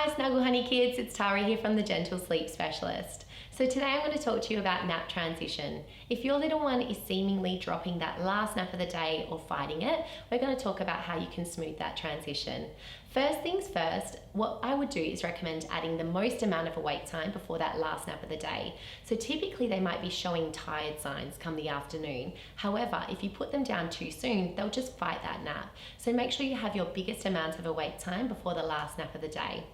Hi Snuggle Hunny Kids, it's Tara here from the Gentle Sleep Specialist. So today I'm going to talk to you about nap transition. If your little one is seemingly dropping that last nap of the day or fighting it, we're going to talk about how you can smooth that transition. First things first, what I would do is recommend adding the most amount of awake time before that last nap of the day. So typically they might be showing tired signs come the afternoon. However, if you put them down too soon, they'll just fight that nap. So make sure you have your biggest amount of awake time before the last nap of the day.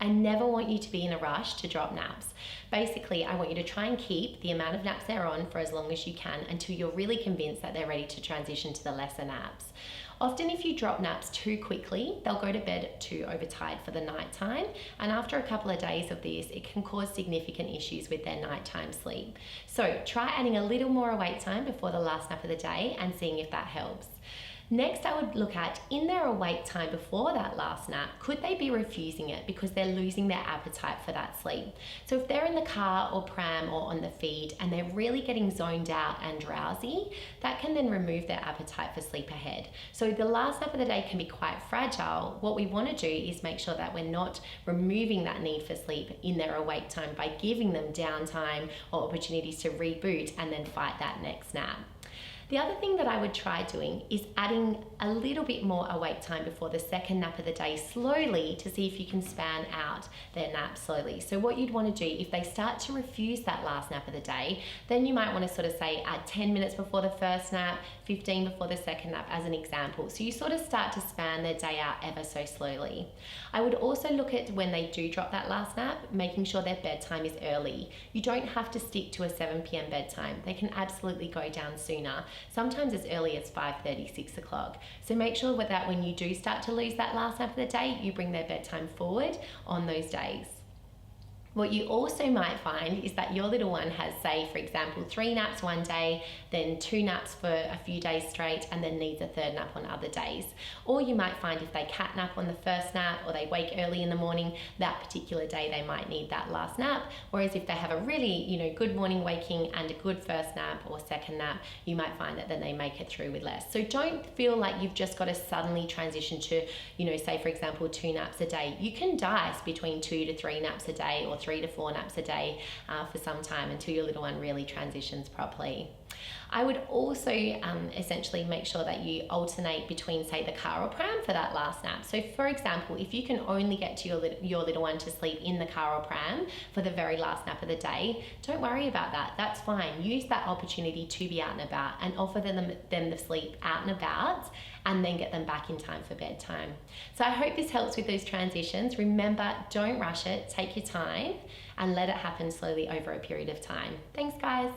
I never want you to be in a rush to drop naps. Basically, I want you to try and keep the amount of naps they're on for as long as you can until you're really convinced that they're ready to transition to the lesser naps. Often if you drop naps too quickly, they'll go to bed too overtired for the nighttime, and after a couple of days of this, it can cause significant issues with their nighttime sleep. So try adding a little more awake time before the last nap of the day and seeing if that helps. Next, I would look at, in their awake time before that last nap, could they be refusing it because they're losing their appetite for that sleep? So if they're in the car or pram or on the feed and they're really getting zoned out and drowsy, that can then remove their appetite for sleep ahead. So the last nap of the day can be quite fragile. What we want to do is make sure that we're not removing that need for sleep in their awake time by giving them downtime or opportunities to reboot and then fight that next nap. The other thing that I would try doing is adding a little bit more awake time before the second nap of the day slowly to see if you can span out their nap slowly. So what you'd want to do if they start to refuse that last nap of the day, then you might want to sort of say add 10 minutes before the first nap, 15 before the second nap as an example. So you sort of start to span their day out ever so slowly. I would also look at when they do drop that last nap, making sure their bedtime is early. You don't have to stick to a 7 p.m. bedtime. They can absolutely go down sooner. Sometimes as early as 5:30, 6 o'clock. So make sure that when you do start to lose that last nap of the day, you bring their bedtime forward on those days. What you also might find is that your little one has, say, for example, 3 naps one day, then 2 naps for a few days straight, and then needs a third nap on other days. Or you might find if they cat nap on the first nap or they wake early in the morning, that particular day they might need that last nap. Whereas if they have a really, good morning waking and a good first nap or second nap, you might find that then they make it through with less. So don't feel like you've just got to suddenly transition to, say for example, 2 naps a day. You can dice between 2 to 3 naps a day or 3 to 4 naps a day for some time until your little one really transitions properly. I would also essentially make sure that you alternate between, say, the car or pram for that last nap. So for example, if you can only get to your little one to sleep in the car or pram for the very last nap of the day, don't worry about that. That's fine. Use that opportunity to be out and about and offer them the sleep out and about, and then get them back in time for bedtime. So I hope this helps with those transitions. Remember, don't rush it, take your time and let it happen slowly over a period of time. Thanks guys.